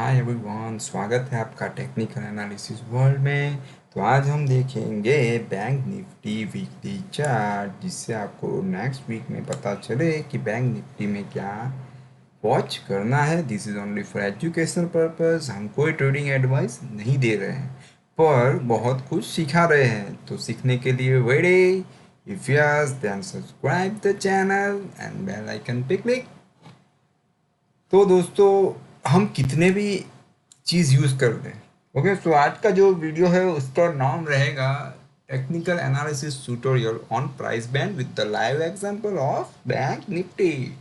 Hi everyone, स्वागत है आपका टेक्निकल एनालिसिस वर्ल्ड में। तो आज हम देखेंगे बैंक निफ्टी वीकली चार्ट, जिससे आपको नेक्स्ट वीक में पता चले कि बैंक निफ्टी में क्या वॉच करना है। This is only for educational purpose. हम कोई ट्रेडिंग एडवाइस नहीं दे रहे हैं, पर बहुत कुछ सिखा रहे हैं। तो सीखने के लिए ready? If yes then subscribe the channel and bell icon पे क्लिक। तो दोस्तों, हम कितने भी चीज़ यूज़ कर लें, ओके। सो आज का जो वीडियो है उसका नाम रहेगा technical analysis tutorial on price band with the live example of bank Nifty.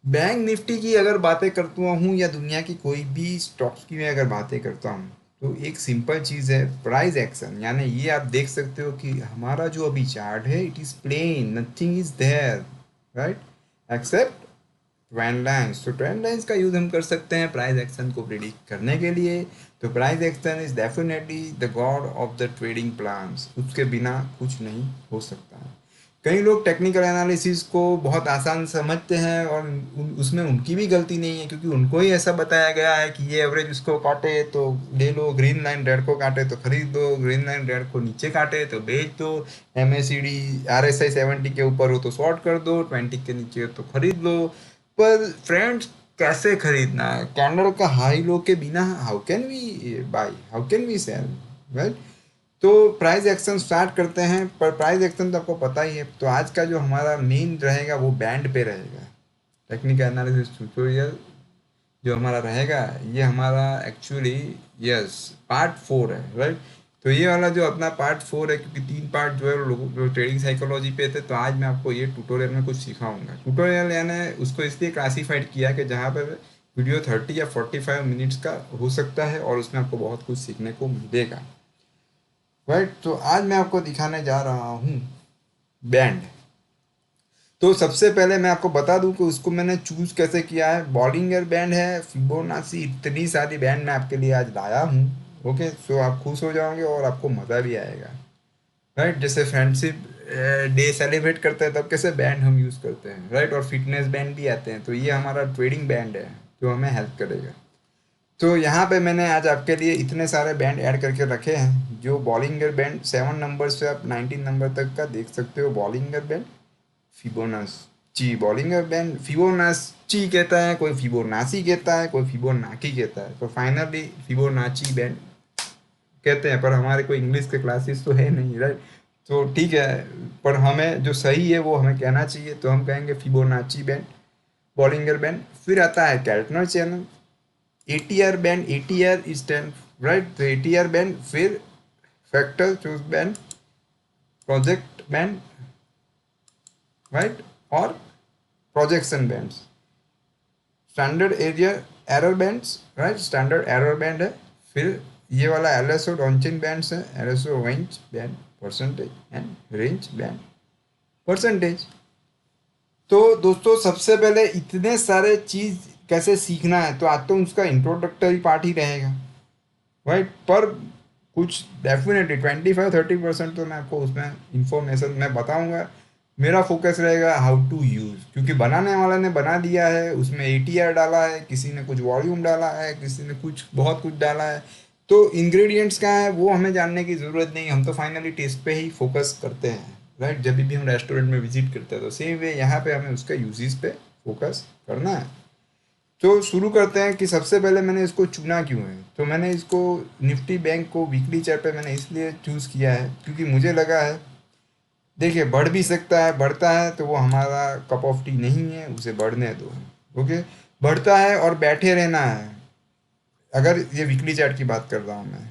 Bank Nifty की अगर बातें करता हूँ या दुनिया की कोई भी स्टॉक्स की मैं अगर बातें करता हूँ, तो एक सिंपल चीज़ है प्राइस एक्शन। यानी ये आप देख सकते हो कि हमारा जो अभी चार्ट है, it is plain, nothing is there, right, except trend lines. तो ट्रेंड लाइन्स का यूज़ हम कर सकते हैं प्राइस एक्शन को प्रिडिक्ट करने के लिए। तो price action is definitely the God of the trading plans. उसके बिना कुछ नहीं हो सकता है। कई लोग टेक्निकल एनालिसिस को बहुत आसान समझते हैं और उसमें उनकी भी गलती नहीं है, क्योंकि उनको ही ऐसा बताया गया है कि ये एवरेज उसको काटे तो ले लो, ग्रीन लाइन रेड को काटे तो खरीद दो, ग्रीन लाइन रेड को नीचे काटे तो बेच दो, MACD RSI 70 के ऊपर हो तो शॉर्ट कर दो, 20 के नीचे हो तो खरीद लो। पर फ्रेंड्स, कैसे खरीदना है? कैंडल का हाई लो के बिना how can we buy, how can we sell, right? तो प्राइस एक्शन स्टार्ट करते हैं। पर प्राइस एक्शन तो आपको पता ही है। तो आज का जो हमारा मेन रहेगा वो बैंड पे रहेगा। टेक्निकल एनालिसिस ट्यूटोरियल जो हमारा रहेगा, ये हमारा एक्चुअली यस पार्ट 4 है, राइट। तो ये वाला जो अपना पार्ट 4 है, क्योंकि 3 पार्ट जो है वो लोगों जो ट्रेडिंग साइकोलॉजी पे थे। तो आज मैं आपको ये ट्यूटोरियल में कुछ सिखाऊंगा। ट्यूटोरियल यानी उसको इसलिए क्लासीफाइड किया कि जहाँ पर वीडियो 30 या 45 मिनट्स का हो सकता है और उसमें आपको बहुत कुछ सीखने को मिलेगा, राइट। तो आज मैं आपको दिखाने जा रहा हूँ बैंड। तो सबसे पहले मैं आपको बता दूं कि उसको मैंने चूज कैसे किया है। बॉलिंगर बैंड है, फिबोनाची, इतनी सारी बैंड मैं आपके लिए आज लाया हूँ। ओके, सो आप खुश हो जाओगे और आपको मज़ा भी आएगा, राइट। जैसे फ्रेंडशिप डे सेलिब्रेट करते हैं तब कैसे बैंड हम यूज़ करते हैं, राइट। और फिटनेस बैंड भी आते हैं। तो ये हमारा ट्रेडिंग बैंड है जो हमें हेल्प करेगा। तो यहाँ पे मैंने आज आपके लिए इतने सारे बैंड ऐड करके रखे हैं। जो बॉलिंगर बैंड 7 नंबर से आप 19 नंबर तक का देख सकते हो। Bollinger band, Fibonacci, Bollinger band, Fibonacci कहता है कोई, फिबोनाची कहता है कोई, फिबोनाकी कहता है। तो फाइनली फिबोनाची बैंड कहते हैं। पर हमारे कोई इंग्लिश के क्लासेस तो है नहीं, राइट। तो ठीक है, पर हमें जो सही है वो हमें कहना चाहिए। तो हम कहेंगे फिबोनाची बैंड, बॉलिंगर बैंड। फिर आता है Keltner channel, ATR band, ATR stand, right. तो ATR बैंड, फिर factor choose band, project band, right, और projection bands, standard area error bands, right, standard error band है। फिर ये वाला LSO डॉन्चिंग बैंड्स है, LSO range band percentage and range band percentage. तो दोस्तों, सबसे पहले इतने सारे चीज़ कैसे सीखना है, तो आज तो उसका इंट्रोडक्टरी पार्ट ही रहेगा, राइट। पर कुछ डेफिनेटली 25-30% तो मैं आपको उसमें इंफॉर्मेशन मैं बताऊंगा। मेरा फोकस रहेगा हाउ टू यूज़, क्योंकि बनाने वाले ने बना दिया है, उसमें ATR डाला है, किसी ने कुछ वॉल्यूम डाला है, किसी ने कुछ बहुत कुछ डाला है। तो इंग्रेडिएंट्स क्या है वो हमें जानने की ज़रूरत नहीं। हम तो फाइनली टेस्ट पे ही फोकस करते हैं, राइट। जब भी हम रेस्टोरेंट में विजिट करते हैं तो सेम वे यहाँ पे हमें उसका यूजेस पे फोकस करना है। तो शुरू करते हैं कि सबसे पहले मैंने इसको चुना क्यों है। तो मैंने इसको निफ्टी बैंक को वीकली चार्ट पे मैंने इसलिए चूज़ किया है क्योंकि मुझे लगा है, देखिए बढ़ भी सकता है, बढ़ता है तो वो हमारा कप ऑफ टी नहीं है, उसे बढ़ने दो। ओके, बढ़ता है और बैठे रहना है। अगर ये वीकली चार्ट की बात कर रहा हूँ मैं,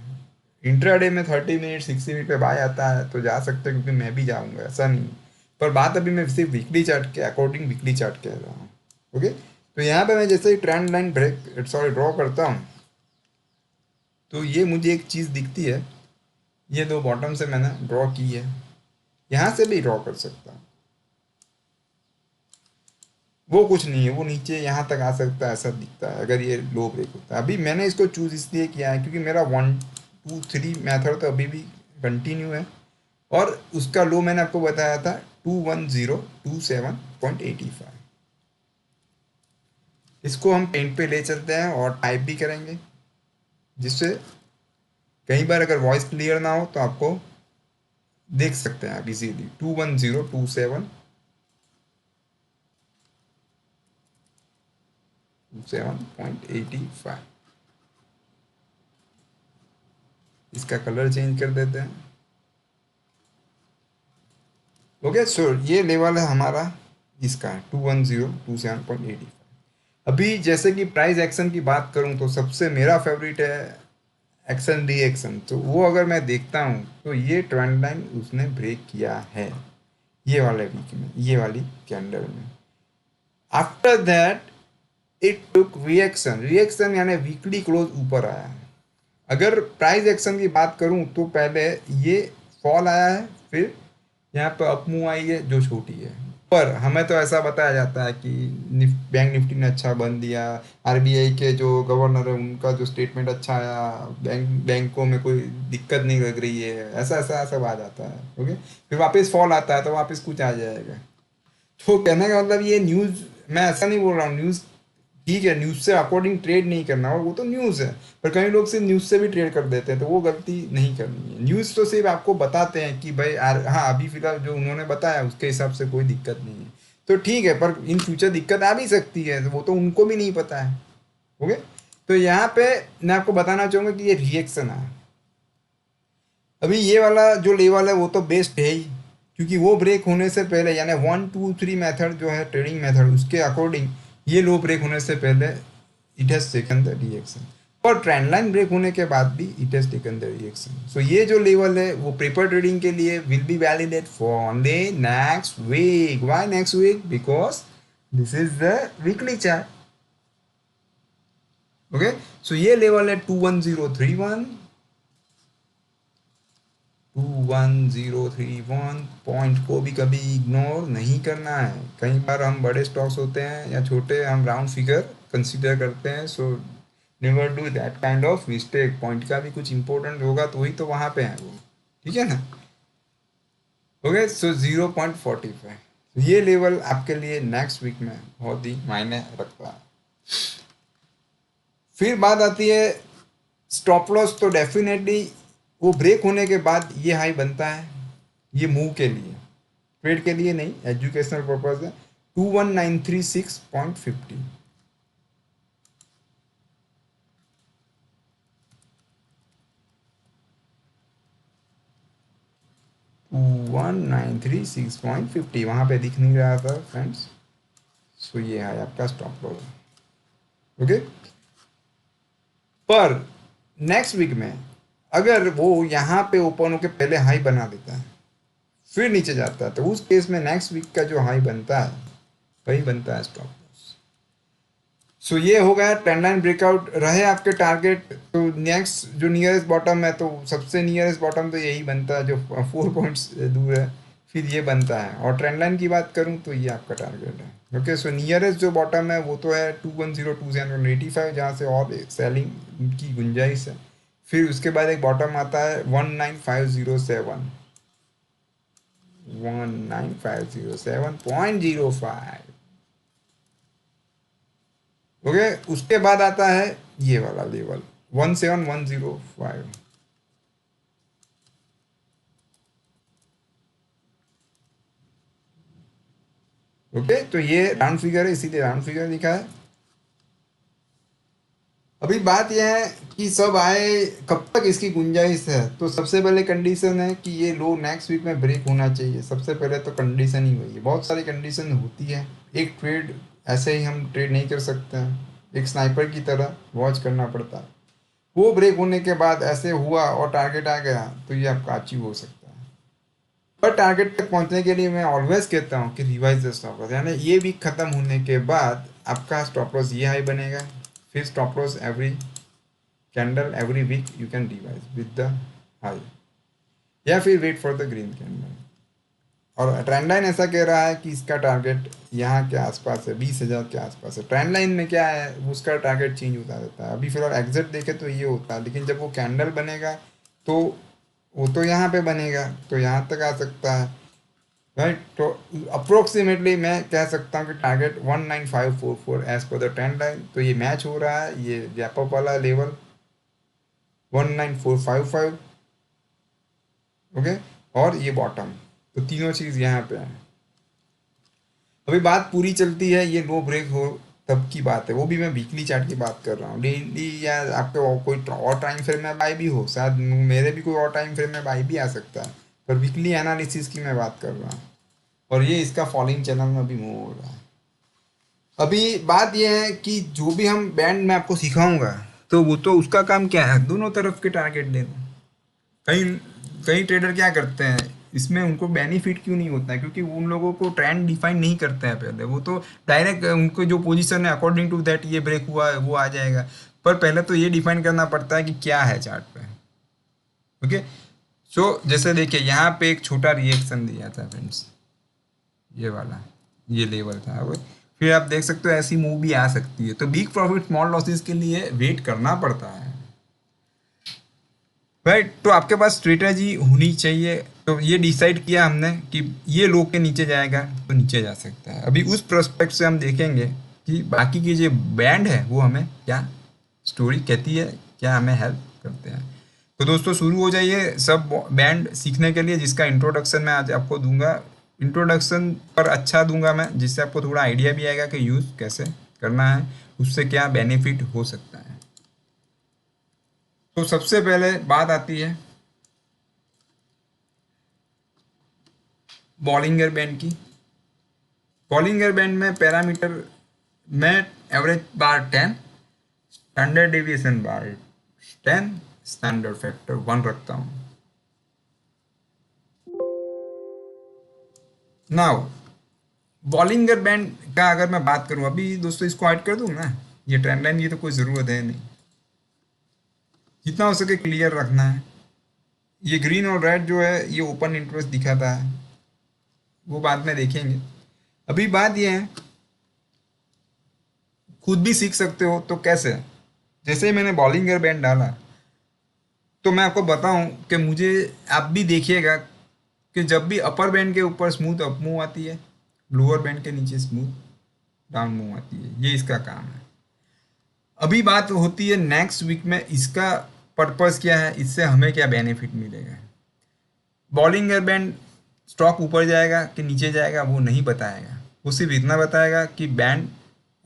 इंट्राडे में 30 मिनट 60 मिनट पे बाय आता है तो जा सकते हैं, क्योंकि मैं भी जाऊँगा, ऐसा नहीं। पर बात अभी मैं सिर्फ वीकली चार्ट के अकॉर्डिंग वीकली चार्ट कह रहा हूँ। ओके, तो यहाँ पे मैं जैसे ही trend line break sorry draw करता हूँ, तो ये मुझे एक चीज़ दिखती है। ये दो बॉटम से मैंने ड्रॉ की है, यहाँ से भी ड्रॉ कर सकता हूँ। वो कुछ नहीं है, वो नीचे यहाँ तक आ सकता है, ऐसा दिखता है अगर ये लो ब्रेक होता है। अभी मैंने इसको चूज़ इसलिए किया है क्योंकि मेरा 1 2 3 मेथड तो अभी भी कंटिन्यू है। और उसका लो मैंने आपको बताया था 21027.85। इसको हम पेंट पे ले चलते हैं और टाइप भी करेंगे, जिससे कई बार अगर वॉइस क्लियर ना हो तो आपको देख सकते हैं आप इजीली। 21027 इसका कलर चेंज कर देते हैं। ओके, सो ये लेवल है हमारा इसका 21027.85। अभी जैसे कि प्राइस एक्शन की बात करूं तो सबसे मेरा फेवरेट है एक्शन रिएक्शन। तो वो अगर मैं देखता हूं तो ये ट्रेंड लाइन उसने ब्रेक किया है ये वाले वीक में, ये वाली कैंडल में। After that it took reaction, reaction यानी वीकली क्लोज ऊपर आया है। अगर प्राइस एक्शन की बात करूं तो पहले ये फॉल आया है, फिर यहाँ पे अप मूव आई है जो छोटी है। पर हमें तो ऐसा बताया जाता है कि बैंक निफ्टी ने अच्छा बन दिया, आरबीआई के जो गवर्नर है उनका जो स्टेटमेंट अच्छा आया, बैंकों में कोई दिक्कत नहीं लग रही है, ऐसा ऐसा सब आ जाता है। ओके, फिर वापस फॉल आता है तो वापस कुछ आ जाएगा। तो कहने का मतलब ये न्यूज़, मैं ऐसा नहीं बोल रहा हूँ न्यूज़ ठीक है, न्यूज़ से अकॉर्डिंग ट्रेड नहीं करना, और वो तो न्यूज़ है। पर कई लोग सिर्फ न्यूज़ से भी ट्रेड कर देते हैं, तो वो गलती नहीं करनी है। न्यूज़ तो सिर्फ आपको बताते हैं कि भाई हाँ अभी फिलहाल जो उन्होंने बताया उसके हिसाब से कोई दिक्कत नहीं है, तो ठीक है। पर इन फ्यूचर दिक्कत आ भी सकती है, तो वो तो उनको भी नहीं पता है। ओके, तो यहाँ पे मैं आपको बताना चाहूँगा कि ये रिएक्शन है। अभी ये वाला जो लेवल है वो तो बेस्ट है ही, क्योंकि वो ब्रेक होने से पहले यानी 1 2 3 मेथड जो है ट्रेडिंग मेथड, उसके अकॉर्डिंग ये लो ब्रेक होने से पहले it has taken the reaction, और ट्रेंड लाइन ब्रेक होने के बाद भी it has taken the reaction. So ये जो लेवल है वो पेपर ट्रेडिंग के लिए will be validate for only next week. Why next week? Because this is the weekly chart. Okay, so ये लेवल है 21031, 21031 पॉइंट को भी कभी इग्नोर नहीं करना है। कई बार हम बड़े स्टॉक्स होते हैं या छोटे, हम राउंड फिगर कंसीडर करते हैं, so never do that kind of mistake. Point का भी कुछ इंपॉर्टेंट होगा तो ही तो वहाँ पे है वो, ठीक है ना। ओके, सो 0.45 ये लेवल आपके लिए नेक्स्ट वीक में बहुत ही मायने रखता है। फिर बात आती है स्टॉप लॉस। तो डेफिनेटली वो ब्रेक होने के बाद ये हाई बनता है, ये मूव के लिए, ट्रेड के लिए नहीं, एजुकेशनल पर्पज है। 21936.50, 21936.50 वहां पे दिख नहीं रहा था फ्रेंड्स। सो ये है आपका स्टॉप लॉस। ओके, पर नेक्स्ट वीक में अगर वो यहाँ पे ओपन होके पहले हाई बना देता है फिर नीचे जाता है, तो उस केस में नेक्स्ट वीक का जो हाई बनता है वही बनता है स्टॉप लॉस। सो ये हो गया ट्रेंड लाइन ब्रेकआउट रहे आपके टारगेट। तो नेक्स्ट जो नियरेस्ट बॉटम है, तो सबसे नियरेस्ट बॉटम तो यही बनता है जो 4 पॉइंट्स दूर है, फिर ये बनता है। और ट्रेंड लाइन की बात करूं तो ये आपका टारगेट है। ओके, सो नियरेस्ट जो बॉटम है वो तो है 21027.85, जहाँ से और सेलिंग की गुंजाइश है। फिर उसके बाद एक बॉटम आता है 19507, 19507.05। ओके, उसके बाद आता है ये वाला लेवल 17105। ओके, तो ये राउंड फिगर है, इसीलिए राउंड फिगर लिखा है। अभी बात यह है कि सब आए कब तक इसकी गुंजाइश है। तो सबसे पहले कंडीशन है कि ये लो नेक्स्ट वीक में ब्रेक होना चाहिए। सबसे पहले तो कंडीशन ही वही है, बहुत सारी कंडीशन होती है। एक ट्रेड ऐसे ही हम ट्रेड नहीं कर सकते हैं, एक स्नाइपर की तरह वॉच करना पड़ता है। वो ब्रेक होने के बाद ऐसे हुआ और टारगेट आ गया तो ये आपका अचीव हो सकता है। पर टारगेट तक पहुंचने के लिए मैं ऑलवेज कहता हूं कि रिवाइज द स्टॉप लॉस, यानी ये वीक खत्म होने के बाद आपका स्टॉप लॉस ये हाई बनेगा, फिर stop loss every candle every week you can revise with the high, या फिर wait for the green candle. और ट्रेंड लाइन ऐसा कह रहा है कि इसका टारगेट यहाँ के आसपास है, 20,000 के आसपास है। ट्रेंड लाइन में क्या है, उसका टारगेट चेंज होता रहता है। अभी फिलहाल एग्जिट देखे तो ये होता है, लेकिन जब वो कैंडल बनेगा तो वो तो यहाँ पे बनेगा, तो यहाँ तक आ सकता है। राइट। तो अप्रोक्सीमेटली मैं कह सकता हूँ कि target 19544 as per the trend line, तो ये मैच हो रहा है, ये गैप अप वाला लेवल 19455। ओके, और ये बॉटम, तो तीनों चीज़ यहाँ पे है। अभी बात पूरी चलती है, ये लो ब्रेक हो तब की बात है, वो भी मैं वीकली चार्ट की बात कर रहा हूँ। डेली या आपके कोई और टाइम फ्रेम में बाई भी हो, शायद मेरे भी कोई और टाइम फ्रेम में बाई भी आ सकता है, पर वीकली एनालिसिस की मैं बात कर रहा हूँ। और ये इसका फॉलोइंग चैनल में भी मूव हो रहा है। अभी बात यह है कि जो भी हम बैंड में आपको सिखाऊंगा, तो वो तो उसका काम क्या है, दोनों तरफ के टारगेट लेना। कई कई ट्रेडर क्या करते हैं, इसमें उनको बेनिफिट क्यों नहीं होता है, क्योंकि उन लोगों को ट्रेंड डिफाइन नहीं करते हैं पहले, वो तो डायरेक्ट उनको जो पोजीशन है अकॉर्डिंग टू दैट ये ब्रेक हुआ है वो आ जाएगा। पर पहले तो ये डिफाइन करना पड़ता है कि क्या है चार्ट पे। ओके, सो जैसे देखिए यहाँ पे एक छोटा रिएक्शन दिया था फ्रेंड्स, ये वाला, ये लेवल था वो। फिर आप देख सकते हो ऐसी मूव भी आ सकती है, तो बिग प्रॉफिट स्मॉल लॉसेस के लिए वेट करना पड़ता है। राइट, तो आपके पास स्ट्रेटजी होनी चाहिए। तो ये डिसाइड किया हमने कि ये लो के नीचे जाएगा तो नीचे जा सकता है। अभी उस प्रोस्पेक्ट से हम देखेंगे कि बाकी की जो बैंड है वो हमें क्या स्टोरी कहती है, क्या हमें हेल्प करते हैं। तो दोस्तों शुरू हो जाइए सब बैंड सीखने के लिए, जिसका इंट्रोडक्शन मैं आज आपको दूंगा। इंट्रोडक्शन पर अच्छा दूंगा मैं, जिससे आपको थोड़ा आइडिया भी आएगा कि यूज़ कैसे करना है, उससे क्या बेनिफिट हो सकता है। तो सबसे पहले बात आती है बॉलिंगर बैंड की। बॉलिंगर बैंड में पैरामीटर मैं एवरेज बार 10, स्टैंडर्ड डेविएशन बार 10, स्टैंडर्ड फैक्टर 1 रखता हूँ। नाउ बॉलिंगर बैंड का अगर मैं बात करूँ, अभी दोस्तों इसको ऐड कर दूँ ना, ये ट्रेंड लाइन की तो कोई ज़रूरत है नहीं, जितना हो सके क्लियर रखना है। ये ग्रीन और रेड जो है ये ओपन इंटरेस्ट दिखाता है, वो बाद में देखेंगे। अभी बात ये है, खुद भी सीख सकते हो, तो कैसे, जैसे ही मैंने बॉलिंगर बैंड डाला, तो मैं आपको बताऊं कि मुझे, आप भी देखिएगा कि जब भी अपर बैंड के ऊपर स्मूथ अप मूव आती है, लोअर बैंड के नीचे स्मूथ डाउन मूव आती है, ये इसका काम है। अभी बात होती है नेक्स्ट वीक में इसका पर्पस क्या है, इससे हमें क्या बेनिफिट मिलेगा। बॉलिंगर बैंड स्टॉक ऊपर जाएगा कि नीचे जाएगा वो नहीं बताएगा, वो सिर्फ इतना बताएगा कि बैंड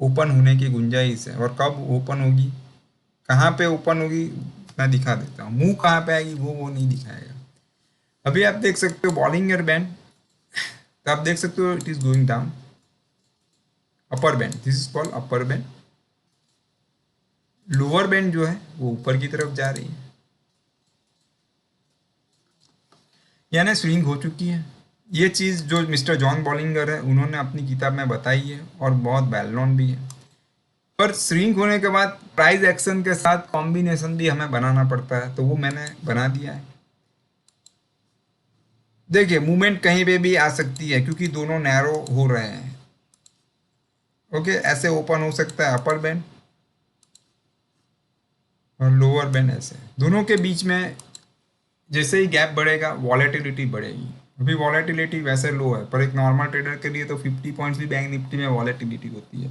ओपन होने की गुंजाइश है, और कब ओपन होगी, कहाँ पे ओपन होगी मैं दिखा देता हूँ, मुंह कहाँ पे आएगी वो नहीं दिखाएगा। अभी आप देख सकते हो बॉलिंगर बैंड, तो आप देख सकते हो it is going down, upper band, this is called upper band. Lower band जो है वो ऊपर की तरफ जा रही है, यानी स्विंग हो चुकी है। ये चीज़ जो मिस्टर जॉन बॉलिंगर है उन्होंने अपनी किताब में बताई है, और बहुत वेल नोन भी है। पर स्विंग होने के बाद प्राइस एक्शन के साथ कॉम्बिनेशन भी हमें बनाना पड़ता है, तो वो मैंने बना दिया है। देखिए मूवमेंट कहीं पे भी आ सकती है, क्योंकि दोनों नैरो हो रहे हैं। ओके, ऐसे ओपन हो सकता है अपर बैंड, और लोअर बैंड ऐसे, दोनों के बीच में जैसे ही गैप बढ़ेगा वॉलेटिलिटी बढ़ेगी। अभी वॉलेटिलिटी वैसे लो है, पर एक नॉर्मल ट्रेडर के लिए तो 50 पॉइंट्स भी बैंक निफ्टी में वॉलेटिलिटी होती है।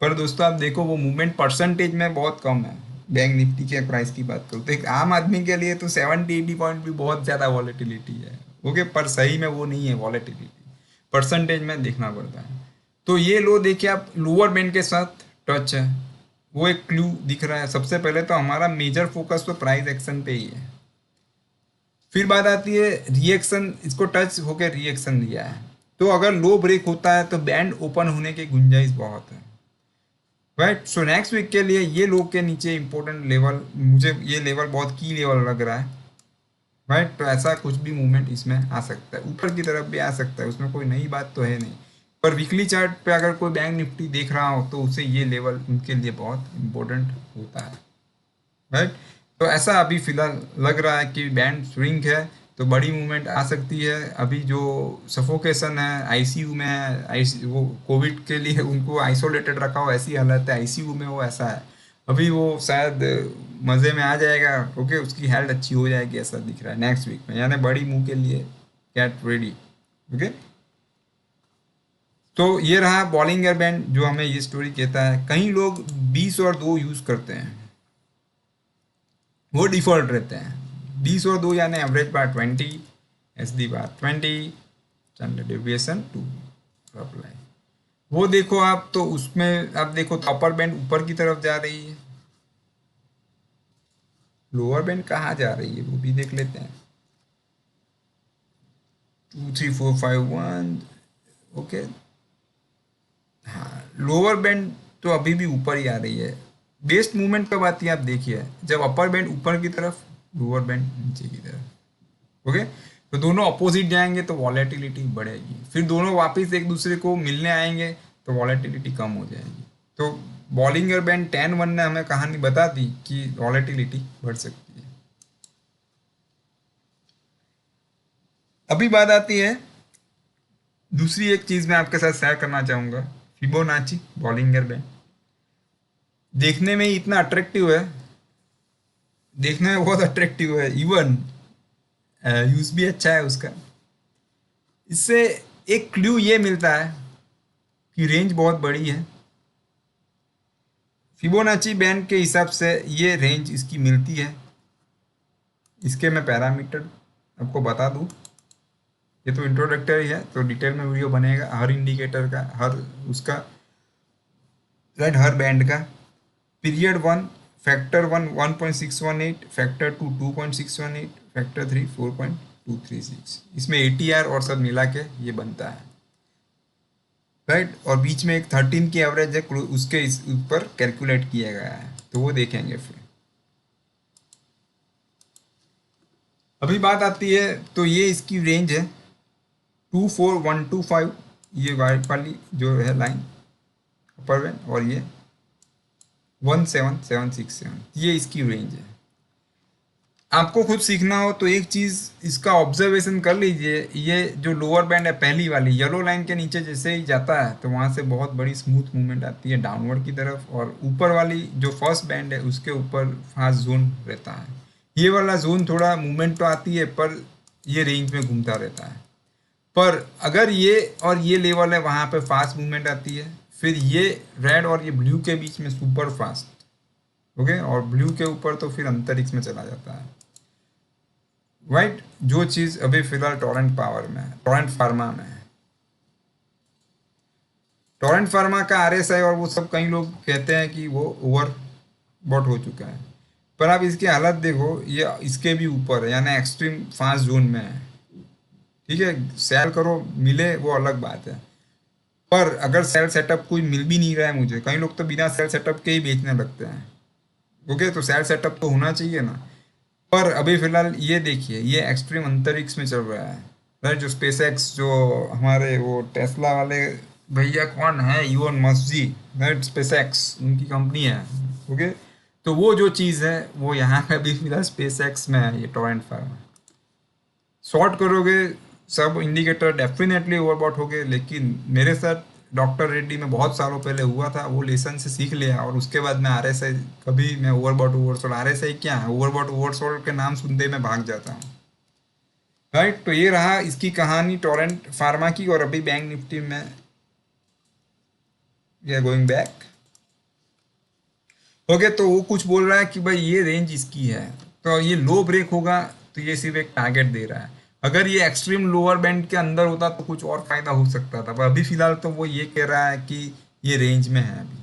पर दोस्तों आप देखो वो मूवमेंट परसेंटेज में बहुत कम है। बैंक निफ्टी के प्राइस की बात करूँ तो एक आम आदमी के लिए तो 70-80 पॉइंट भी बहुत ज़्यादा वॉलेटिलिटी है। ओके, पर सही में वो नहीं है वॉलेटिलिटी, परसेंटेज में देखना पड़ता है। तो ये लो देखिए आप, लोअर बैंड के साथ टच है, वो एक क्लू दिख रहा है। सबसे पहले तो हमारा मेजर फोकस तो प्राइस एक्शन पे ही है। फिर बात आती है रिएक्शन, इसको टच होकर रिएक्शन दिया है, तो अगर लो ब्रेक होता है तो बैंड ओपन होने की गुंजाइश बहुत है। राइट, सो नेक्स्ट वीक के लिए ये लो के नीचे इंपॉर्टेंट लेवल, मुझे ये लेवल बहुत की लेवल लग रहा है। राइट, तो ऐसा कुछ भी मूवमेंट इसमें आ सकता है, ऊपर की तरफ भी आ सकता है, उसमें कोई नई बात तो है नहीं। पर वीकली चार्ट पे अगर कोई बैंक निफ्टी देख रहा हो तो उसे ये लेवल उनके लिए बहुत इंपॉर्टेंट होता है। राइट, तो ऐसा अभी फिलहाल लग रहा है कि बैंड स्विंग है, तो बड़ी मूवमेंट आ सकती है। अभी जो सफोकेशन है आईसीयू में है, आईसी वो कोविड के लिए उनको आइसोलेटेड रखा हो, ऐसी हालत है आईसीयू में, वो ऐसा है। अभी वो शायद मज़े में आ जाएगा, ओके, उसकी हेल्थ अच्छी हो जाएगी, ऐसा दिख रहा है नेक्स्ट वीक में, यानी बड़ी मूव के लिए गेट रेडी। ओके, तो ये रहा बॉलिंगर बैंड जो हमें ये स्टोरी कहता है। कई लोग 20 और 2 यूज करते हैं, वो डिफॉल्ट रहते हैं। 20 और 2 यानी एवरेज बार 20, एस डी बार 20, स्टैंडर्ड डेविएशन 2 अप्लाई। वो देखो आप, तो उसमें आप देखो तो अपर बैंड ऊपर की तरफ जा रही है, लोअर बैंड कहाँ जा रही है वो भी देख लेते हैं। 2 3 4 5 1, ओके। हाँ, लोअर बैंड तो अभी भी ऊपर ही आ रही है। बेस्ट मूवमेंट कब आती है आप देखिए, जब अपर बैंड ऊपर की तरफ, लोअर बैंड नीचे की तरफ। ओके, तो दोनों अपोजिट जाएंगे तो वॉलेटिलिटी बढ़ेगी, फिर दोनों वापस एक दूसरे को मिलने आएंगे तो वॉलेटिलिटी कम हो जाएगी। तो बॉलिंगर बैंड 10-1 ने हमें कहानी बता दी कि वॉलेटिलिटी बढ़ सकती है। अभी बात आती है दूसरी एक चीज मैं आपके साथ शेयर करना चाहूंगा, फिबोनाची बॉलिंगर बैंड। देखने में ही इतना अट्रैक्टिव है, देखने में बहुत अट्रैक्टिव है, इवन यूज भी अच्छा है उसका। इससे एक क्लू ये मिलता है कि रेंज बहुत बड़ी है। फिबोनाची बैंड के हिसाब से ये रेंज इसकी मिलती है। इसके मैं पैरामीटर आपको बता दूं, ये तो इंट्रोडक्टरी है, तो डिटेल में वीडियो बनेगा हर इंडिकेटर का, हर उसका, राइट, हर बैंड का। पीरियड 1 फैक्टर 1 1.618, फैक्टर 2 2.618, फैक्टर 3 4.236, इसमें ATR और सब मिला के ये बनता है, राइट। और बीच में एक 13 की एवरेज है, उसके ऊपर कैलकुलेट किया गया है, तो वो देखेंगे फिर। अभी बात आती है, तो ये इसकी रेंज है 24125, ये वाइट वाली जो है लाइन अपर बैंड, और ये 17767, ये इसकी रेंज है। आपको खुद सीखना हो तो एक चीज इसका ऑब्जर्वेशन कर लीजिए, ये जो लोअर बैंड है पहली वाली येलो लाइन के नीचे जैसे ही जाता है तो वहां से बहुत बड़ी स्मूथ मूवमेंट आती है डाउनवर्ड की तरफ, और ऊपर वाली जो फर्स्ट बैंड है उसके ऊपर फास्ट जोन रहता है। ये वाला जोन थोड़ा मूवमेंट तो आती है पर ये रेंज में घूमता रहता है। पर अगर ये और ये लेवल है वहां पे फास्ट मूवमेंट आती है, फिर ये रेड और ये ब्लू के बीच में सुपर फास्ट, ओके, और ब्लू के ऊपर तो फिर अंतरिक्ष में चला जाता है, राइट। जो चीज अभी फिलहाल टोरेंट पावर में है, टोरेंट फार्मा में है। टोरेंट फार्मा का RSI और वो सब कई लोग कहते हैं कि वो ओवर बॉट हो चुका है, पर आप इसकी हालत देखो, ये इसके भी ऊपर है, यानी एक्सट्रीम फास्ट जोन में है। ठीक है, सेल करो मिले वो अलग बात है, पर अगर सेल सेटअप कोई मिल भी नहीं रहा है मुझे, कई लोग तो बिना सेल सेटअप के ही बेचने लगते हैं, ओके, तो सेल सेटअप तो होना चाहिए ना। पर अभी फिलहाल ये देखिए, ये एक्सट्रीम अंतरिक्ष में चल रहा है, राइट। जो स्पेसएक्स, जो हमारे वो टेस्ला वाले भैया कौन है, इलोन मस्क जी, राइट, स्पेसएक्स उनकी कंपनी है, ओके। तो वो जो चीज़ है वो यहाँ पे अभी फिलहाल स्पेसएक्स में है, ये टोरेंट फार्मा। शॉर्ट करोगे सब इंडिकेटर डेफिनेटली ओवरबॉट हो गए, लेकिन मेरे साथ डॉक्टर रेड्डी में बहुत सालों पहले हुआ था, वो लेसन से सीख लिया, और उसके बाद मैं RSI कभी मैं ओवरबॉट ओवरसोल्ड, RSI क्या है, ओवरबॉट ओवरसोल्ड के नाम सुनते ही मैं भाग जाता हूँ, राइट। तो ये रहा इसकी कहानी टोरेंट फार्मा की। और अभी बैंक निफ्टी में we are going back, okay. तो वो कुछ बोल रहा है कि भाई ये रेंज इसकी है, तो ये लो ब्रेक होगा, तो ये सिर्फ एक टारगेट दे रहा है। अगर ये एक्सट्रीम लोअर बैंड के अंदर होता तो कुछ और फायदा हो सकता था, पर अभी फिलहाल तो वो ये कह रहा है कि ये रेंज में है अभी,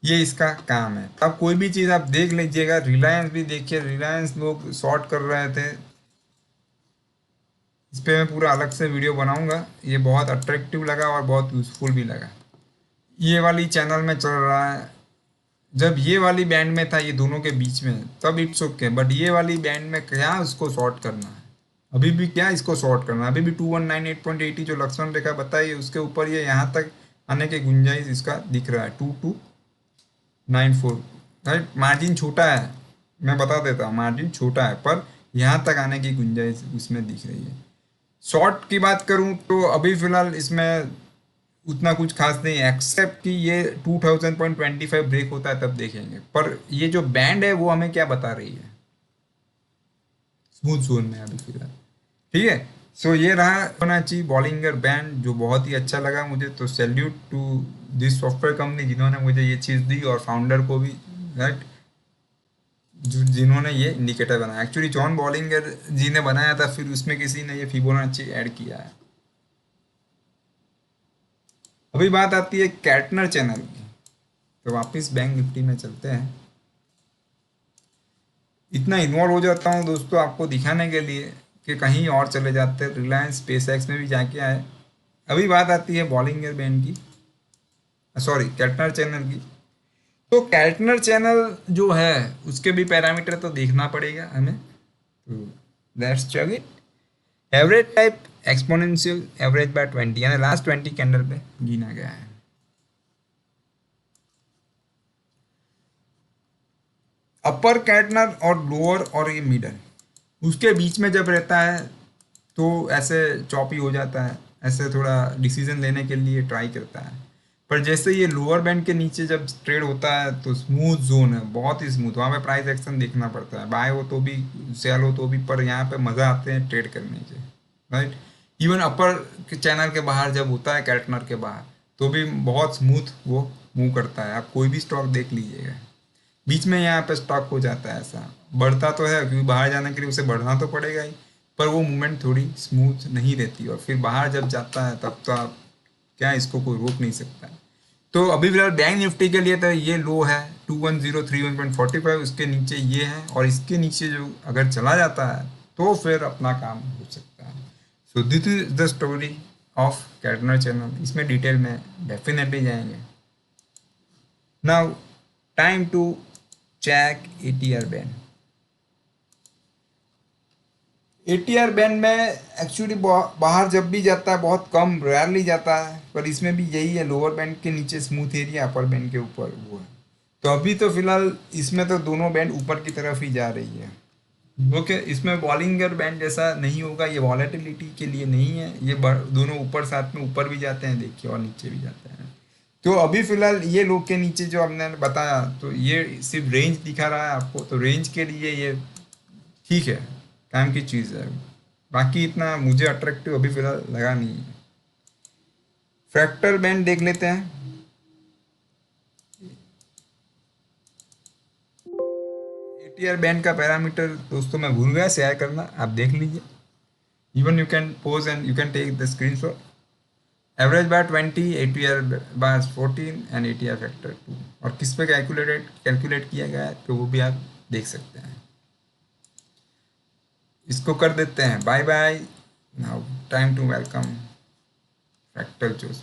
ये इसका काम है। अब कोई भी चीज़ आप देख लीजिएगा, रिलायंस भी देखिए, रिलायंस लोग शॉर्ट कर रहे थे, इस पर मैं पूरा अलग से वीडियो बनाऊंगा, ये बहुत अट्रैक्टिव लगा और बहुत यूजफुल भी लगा। ये वाली चैनल में चल रहा है, जब ये वाली बैंड में था, ये दोनों के बीच में, तब इट्स ओके, बट ये वाली बैंड में क्या उसको शॉर्ट करना है, अभी भी क्या इसको शॉर्ट करना है, अभी भी 2198.80 जो लक्ष्मण रेखा बताई उसके ऊपर ये यहाँ तक आने की गुंजाइश इसका दिख रहा है 2294, राइट। मार्जिन छोटा है, मैं बता देता हूँ, मार्जिन छोटा है, पर यहाँ तक आने की गुंजाइश उसमें दिख रही है। शॉर्ट की बात करूँ तो अभी फिलहाल इसमें उतना कुछ खास नहीं है, एक्सेप्ट कि ये 2000.25 ब्रेक होता है तब देखेंगे। पर ये जो बैंड है वो हमें क्या बता रही है, स्मूथ जोन में अभी फिलहाल, ठीक है। सो ये रहा फिबोनाची बॉलिंगर बैंड, जो बहुत ही अच्छा लगा मुझे। तो salute to this software company जिन्होंने मुझे ये चीज़ दी, और फाउंडर को भी, राइट, जिन्होंने ये इंडिकेटर बनाया। एक्चुअली जॉन बॉलिंगर जी ने बनाया था, फिर उसमें किसी ने ये फिबोनाची ऐड किया है। अभी बात आती है कैटनर चैनल की। तो वापस बैंक निफ्टी में चलते हैं। इतना इन्वॉल्व हो जाता हूँ दोस्तों आपको दिखाने के लिए कि कहीं और चले जाते हैं, रिलायंस स्पेस एक्स में भी जाके आए। अभी बात आती है बॉलिंगर बैंड की, सॉरी कैटनर चैनल की। तो कैटनर चैनल जो है उसके भी पैरामीटर तो देखना पड़ेगा हमें। तो let's check it. Average type exponential average by 20, यानी लास्ट 20 कैंडल पे गिना गया है। अपर कैटनर और लोअर और ये मिडल, उसके बीच में जब रहता है तो ऐसे चॉपी हो जाता है, ऐसे थोड़ा डिसीजन लेने के लिए ट्राई करता है। पर जैसे ये लोअर बैंड के नीचे जब ट्रेड होता है तो स्मूथ जोन है, बहुत ही स्मूथ। वहाँ पे प्राइस एक्शन देखना पड़ता है, बाय हो तो भी, सेल हो तो भी, पर यहाँ पे मज़ा आते हैं ट्रेड करने से, राइट। इवन अपर के चैनल के बाहर जब होता है कैटनर के बाहर, तो भी बहुत स्मूथ वो मूव करता है। आप कोई भी स्टॉक देख लीजिएगा, बीच में यहाँ पे स्टॉक हो जाता है ऐसा। बढ़ता तो है क्योंकि बाहर जाने के लिए उसे बढ़ना तो पड़ेगा ही, पर वो मूवमेंट थोड़ी स्मूथ नहीं रहती, और फिर बाहर जब जाता है तब तो आप क्या, इसको कोई रोक नहीं सकता है। तो अभी फिलहाल बैंक निफ्टी के लिए तो ये लो है 21,031.45, उसके नीचे ये है, और इसके नीचे जो अगर चला जाता है तो फिर अपना काम हो सकता है। So this is the story of Keltner channel. इसमें डिटेल में डेफिनेटली जाएंगे। Now time to check ATR band. ATR band में एक्चुअली बाहर जब भी जाता है बहुत कम, रेयरली जाता है, पर इसमें भी यही है, लोअर बैंड के नीचे स्मूथ एरिया, अपर बैंड के ऊपर वो है। तो अभी तो फिलहाल इसमें तो दोनों बैंड ऊपर की तरफ ही जा रही है। ओके, इसमें बॉलिंगर बैंड जैसा नहीं होगा, ये वॉलेटिलिटी के लिए नहीं है, ये दोनों ऊपर साथ में ऊपर भी जाते हैं देखिए, और नीचे भी जाते हैं। तो अभी फिलहाल ये लो के नीचे जो हमने बताया, तो ये सिर्फ रेंज दिखा रहा है आपको, तो रेंज के लिए ये ठीक है, काम की चीज़ है। बाकी इतना मुझे अट्रैक्टिव अभी फिलहाल लगा नहीं है। फ्रैक्टल बैंड देख लेते हैं। एटीआर बैंड का पैरामीटर दोस्तों मैं भूल गया शेयर करना, आप देख लीजिए। Even you can pause and you can take the screenshot. Average bar 20, ATR bar 14 and ATR factor 2, और किस पे कैलकुलेट किया गया है तो वो भी आप देख सकते हैं। इसको कर देते हैं bye bye. Now time to welcome fractal chaos.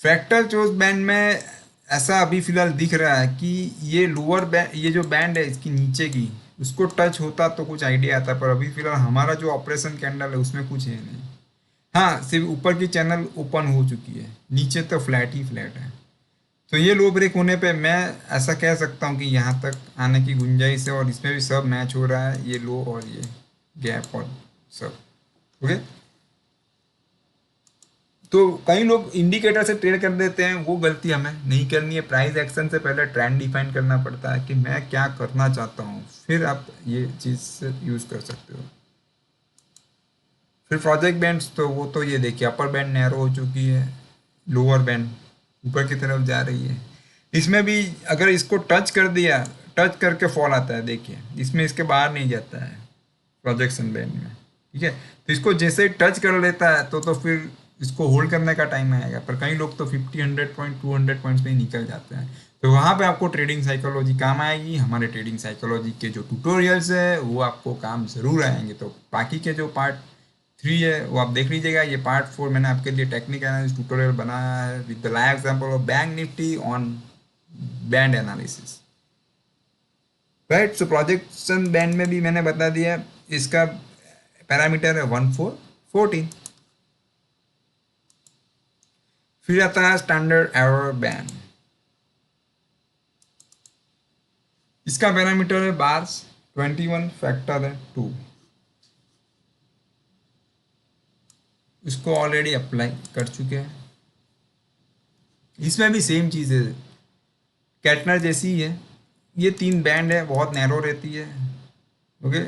Fractal chaos band में ऐसा अभी फिलहाल दिख रहा है कि ये लोअर बैंड, ये जो बैंड है इसकी नीचे की, उसको टच होता तो कुछ आइडिया आता, पर अभी फिलहाल हमारा जो ऑपरेशन कैंडल है उसमें कुछ है नहीं। हाँ, सिर्फ ऊपर की चैनल ओपन हो चुकी है, नीचे तो फ्लैट ही फ्लैट है। तो ये लो ब्रेक होने पे मैं ऐसा कह सकता हूँ कि यहाँ तक आने की गुंजाइश है, और इसमें भी सब मैच हो रहा है, ये लो और ये गैप और सब। ओके, तो कई लोग इंडिकेटर से ट्रेड कर देते हैं, वो गलती हमें नहीं करनी है। प्राइस एक्शन से पहले ट्रेंड डिफाइन करना पड़ता है कि मैं क्या करना चाहता हूँ, फिर आप ये चीज़ यूज़ कर सकते हो। फिर प्रोजेक्ट बैंड्स, तो वो तो ये देखिए, अपर बैंड नैरो हो चुकी है, लोअर बैंड ऊपर की तरफ जा रही है। इसमें भी अगर इसको टच कर दिया, टच करके फॉल आता है देखिए, इसमें इसके बाहर नहीं जाता है प्रोजेक्शन बैंड में, ठीक है। तो इसको जैसे टच कर लेता है तो फिर इसको होल्ड करने का टाइम आएगा, पर कई लोग तो 50, 100 पॉइंट, 200 पॉइंट्स में ही निकल जाते हैं। तो वहाँ पे आपको ट्रेडिंग साइकोलॉजी काम आएगी। हमारे ट्रेडिंग साइकोलॉजी के जो ट्यूटोरियल्स है वो आपको काम ज़रूर आएंगे। तो बाकी के जो पार्ट 3 है वो आप देख लीजिएगा। ये पार्ट 4 मैंने आपके लिए टेक्निक एनालिसिस ट्यूटोरियल बनाया है with the live example of bank Nifty on band analysis, right. So projection band में भी मैंने बता दिया, इसका पैरामीटर है 1414। फिर आता है स्टैंडर्ड एरर बैंड, इसका पैरामीटर है बार्स 21, फैक्टर है 2। इसको ऑलरेडी अप्लाई कर चुके हैं। इसमें भी सेम चीज़ है, कैटनर जैसी ही है। ये 3 बैंड है, बहुत नैरो रहती है। ओके,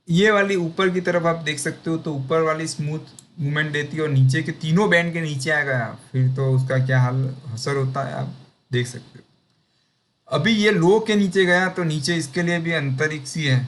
ये वाली ऊपर की तरफ आप देख सकते हो, तो ऊपर वाली स्मूथ मूवमेंट देती है और नीचे के तीनों बैंड के नीचे आ गया, फिर तो उसका क्या हाल असर होता है आप देख सकते हो। अभी ये लो के नीचे गया तो नीचे इसके लिए भी अंतरिक्ष ही है,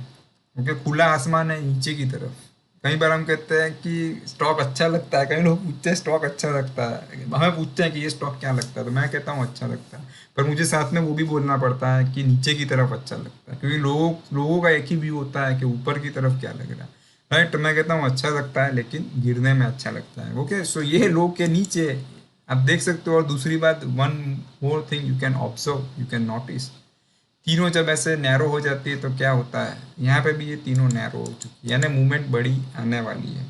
क्योंकि खुला आसमान है नीचे की तरफ। कई बार हम कहते हैं कि स्टॉक अच्छा लगता है, कई लोग पूछते हैं स्टॉक अच्छा लगता है, हमें पूछते हैं कि ये स्टॉक क्या लगता है, तो मैं कहता हूँ अच्छा लगता है। पर मुझे साथ में वो भी बोलना पड़ता है कि नीचे की तरफ अच्छा लगता है, क्योंकि लोगों का एक ही व्यू होता है कि ऊपर की तरफ क्या लग रहा है। राइट, तो मैं कहता हूँ अच्छा लगता है, लेकिन गिरने में अच्छा लगता है। ओके, सो ये लो के नीचे आप देख सकते हो। और दूसरी बात, one more thing you can observe, you can notice, तीनों जब ऐसे नैरो हो जाती है तो क्या होता है, यहाँ पे भी ये तीनों नैरो हो चुकी है, यानी मूवमेंट बड़ी आने वाली है।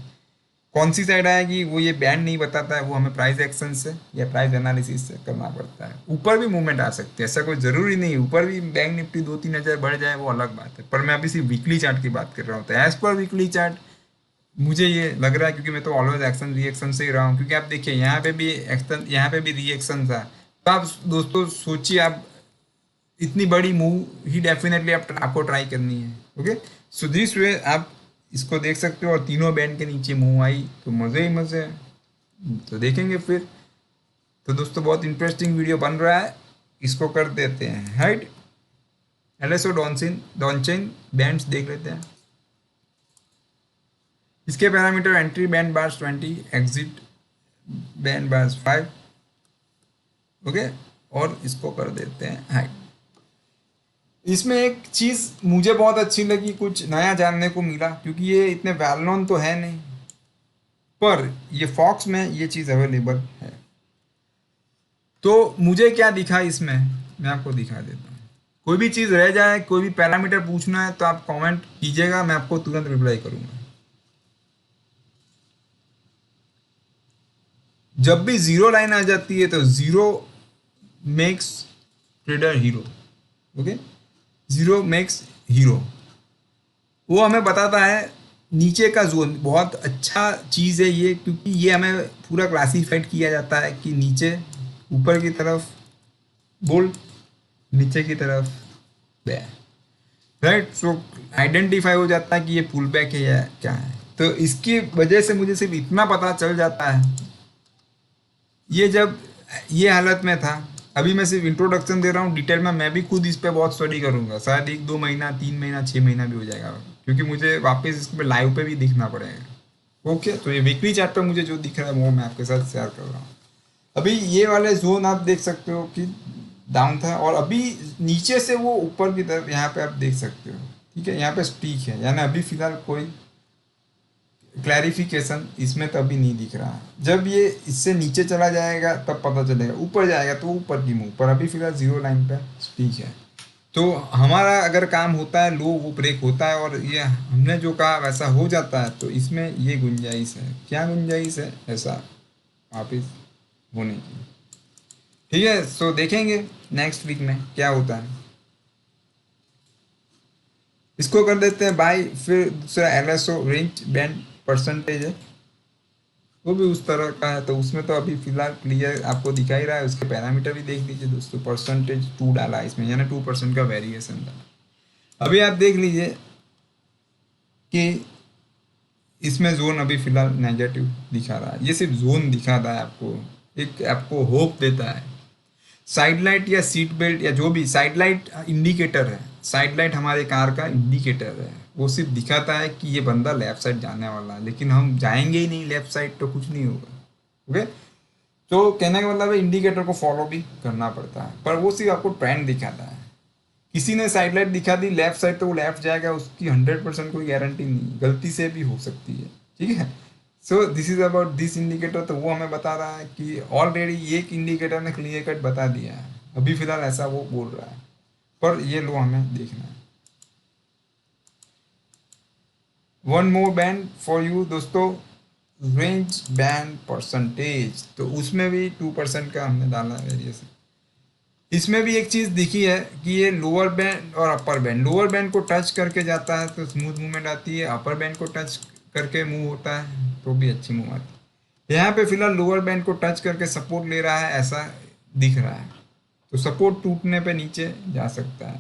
कौन सी साइड आएगी वो ये बैंड नहीं बताता है, वो हमें प्राइस एक्शन से या प्राइस एनालिसिस से करना पड़ता है। ऊपर भी मूवमेंट आ सकती है, ऐसा कोई ज़रूरी नहीं है ऊपर भी बैंक निफ्टी 2-3 हज़ार बढ़ जाए, वो अलग बात है। पर मैं अभी सिर्फ वीकली चार्ट की बात कर रहा हूँ, तो एज पर वीकली चार्ट मुझे ये लग रहा है, क्योंकि मैं तो ऑलवेज एक्शन रिएक्शन से ही रहा हूँ। क्योंकि आप देखिए यहाँ पे भी एक्शन, यहाँ पे भी रिएक्शन था, तो आप दोस्तों सोचिए, आप इतनी बड़ी मूव ही डेफिनेटली आपको ट्राई करनी है। ओके, सो दिस वे आप इसको देख सकते हो, और तीनों बैंड के नीचे मूव आई तो मज़े ही मज़े हैं। तो देखेंगे फिर। तो दोस्तों बहुत इंटरेस्टिंग वीडियो बन रहा है, इसको कर देते हैं हाइट। एलएसओ डॉनचेन बैंड्स देख लेते हैं। इसके parameter entry band bars 20, exit band bars 5। Okay, और इसको कर देते हैं हाइट। इसमें एक चीज़ मुझे बहुत अच्छी लगी, कुछ नया जानने को मिला, क्योंकि ये इतने वेल नोन तो है नहीं, पर ये फॉक्स में ये चीज़ अवेलेबल है। तो मुझे क्या दिखा इसमें, मैं आपको दिखा देता हूँ। कोई भी चीज़ रह जाए, कोई भी पैरामीटर पूछना है तो आप कमेंट कीजिएगा, मैं आपको तुरंत रिप्लाई करूँगा। जब भी जीरो लाइन आ जाती है तो zero makes trader hero. Okay, zero makes hero, वो हमें बताता है नीचे का जोन। बहुत अच्छा चीज़ है ये, क्योंकि ये हमें पूरा क्लासीफाइड किया जाता है कि नीचे, ऊपर की तरफ बुल, नीचे की तरफ बेयर। राइट, सो आइडेंटिफाई हो जाता है कि ये पुल बैक है या क्या है। तो इसकी वजह से मुझे सिर्फ इतना पता चल जाता है, ये जब ये हालत में था, अभी मैं सिर्फ इंट्रोडक्शन दे रहा हूँ, डिटेल में मैं भी खुद इस पर बहुत स्टडी करूँगा, शायद 1-2 महीना, 3 महीना, 6 महीना भी हो जाएगा, क्योंकि मुझे वापस इस पर लाइव पे भी दिखना पड़ेगा। ओके, तो ये वीकली चार्ट पे मुझे जो दिख रहा है वो मैं आपके साथ शेयर कर रहा हूँ। अभी ये वाले जोन आप देख सकते हो कि डाउन था, और अभी नीचे से वो ऊपर की तरफ यहाँ पे आप देख सकते हो। ठीक है, यहाँ पे स्पीक है, यानी अभी फिलहाल कोई क्लैरिफिकेशन इसमें तो अभी नहीं दिख रहा। जब ये इससे नीचे चला जाएगा तब पता चलेगा, ऊपर जाएगा तो ऊपर की मूव, पर अभी फिलहाल जीरो लाइन पे स्पीक है। तो हमारा अगर काम होता है, लो वो ब्रेक होता है और ये हमने जो कहा वैसा हो जाता है, तो इसमें ये गुंजाइश है। क्या गुंजाइश है ऐसा वापिस होने की। ठीक है, सो देखेंगे नेक्स्ट वीक में क्या होता है। इसको कर देते हैं बाय। फिर दूसरा एलएसओ रेंज बैंड परसेंटेज है, वो भी उस तरह का है, तो उसमें तो अभी फिलहाल क्लियर आपको दिखा ही रहा है। उसके पैरामीटर भी देख लीजिए दोस्तों, परसेंटेज 2 डाला है इसमें, यानी 2% का वेरिएशन डाला। अभी आप देख लीजिए कि इसमें जोन अभी फिलहाल नेगेटिव दिखा रहा है। ये सिर्फ जोन दिखाता है आपको, एक आपको होप देता है। साइड लाइट या सीट बेल्ट या जो भी साइड लाइट इंडिकेटर है, साइड लाइट हमारे कार का इंडिकेटर है, वो सिर्फ दिखाता है कि ये बंदा लेफ्ट साइड जाने वाला है, लेकिन हम जाएंगे ही नहीं लेफ्ट साइड तो कुछ नहीं होगा। ओके, तो कहने का मतलब है इंडिकेटर को फॉलो भी करना पड़ता है, पर वो सिर्फ आपको ट्रेंड दिखाता है। किसी ने साइड लाइट दिखा दी लेफ्ट साइड तो वो लेफ्ट जाएगा, उसकी 100% कोई गारंटी नहीं, गलती से भी हो सकती है। ठीक है, so this is about this indicator. तो वो हमें बता रहा है कि ऑलरेडी एक इंडिकेटर ने क्लियर कट बता दिया है, अभी फिलहाल ऐसा वो बोल रहा है, पर ये लो हमें देखना है। One more band for you दोस्तों, रेंज बैंड परसेंटेज, तो उसमें भी 2% का हमने डाला है वेरिएशन। इसमें भी एक चीज़ दिखी है कि ये लोअर बैंड और अपर बैंड, लोअर बैंड को टच करके जाता है तो स्मूथ मूवमेंट आती है, अपर बैंड को टच करके मूव होता है तो भी अच्छी मूव आती है। यहाँ पे फिलहाल लोअर बैंड को टच करके सपोर्ट ले रहा है ऐसा दिख रहा है, तो सपोर्ट टूटने पे नीचे जा सकता है।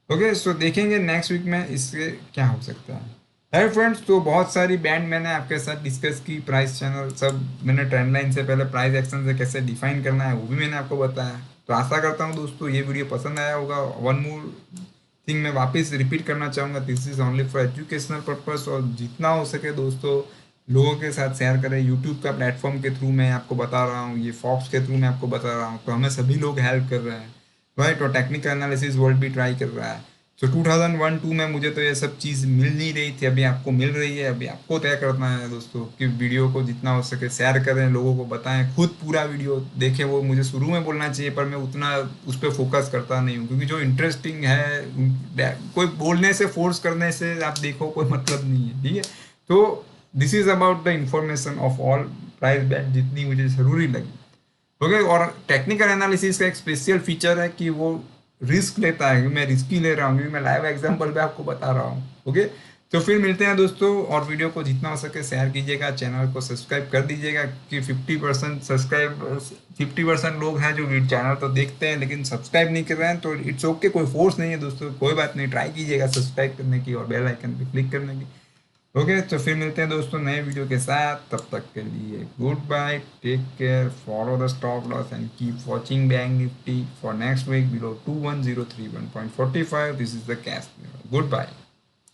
ओके, सो देखेंगे नेक्स्ट वीक में इससे क्या हो सकता है। है फ्रेंड्स। तो बहुत सारी बैंड मैंने आपके साथ डिस्कस की, प्राइस चैनल सब मैंने, ट्रेंड लाइन से पहले प्राइस एक्शन से कैसे डिफाइन करना है वो भी मैंने आपको बताया। तो आशा करता हूँ दोस्तों ये वीडियो पसंद आया होगा। वन मोर थिंग मैं वापस रिपीट करना चाहूँगा, this is only for educational purpose, और जितना हो सके दोस्तों लोगों के साथ शेयर करें। यूट्यूब का प्लेटफॉर्म के थ्रू मैं आपको बता रहा हूँ, ये फॉक्स के थ्रू मैं आपको बता रहा हूँ, तो हमें सभी लोग हेल्प कर रहे हैं, राइट। और टेक्निकल एनालिसिस वर्ल्ड भी ट्राई कर रहा है। तो 2001-2 में मुझे तो ये सब चीज़ मिल नहीं रही थी, अभी आपको मिल रही है। अभी आपको तय करना है दोस्तों कि वीडियो को जितना हो सके शेयर करें, लोगों को बताएं, खुद पूरा वीडियो देखें। वो मुझे शुरू में बोलना चाहिए पर मैं उतना उस पर फोकस करता नहीं हूँ, क्योंकि जो इंटरेस्टिंग है कोई बोलने से, फोर्स करने से आप देखो कोई मतलब नहीं है, ठीक है। तो this is about the information of all price band जितनी मुझे ज़रूरी लगी, ओके। और टेक्निकल एनालिसिस का एक स्पेशल फीचर है कि वो रिस्क लेता है, मैं रिस्की ले रहा हूँ क्योंकि मैं लाइव एग्जांपल पे आपको बता रहा हूँ, ओके। तो फिर मिलते हैं दोस्तों, और वीडियो को जितना हो सके शेयर कीजिएगा, चैनल को सब्सक्राइब कर दीजिएगा कि 50% सब्सक्राइब, 50% लोग हैं जो चैनल तो देखते हैं लेकिन सब्सक्राइब नहीं कर रहे हैं। तो इट्स ओके, कोई फोर्स नहीं है दोस्तों, कोई बात नहीं, ट्राई कीजिएगा सब्सक्राइब करने की और बेल आइकन पे क्लिक करने की, ओके। तो फिर मिलते हैं दोस्तों नए वीडियो के साथ, तब तक के लिए good bye, take care, follow the stop loss and keep watching bank Nifty for next week below 21031.45। This is the cash. Good bye.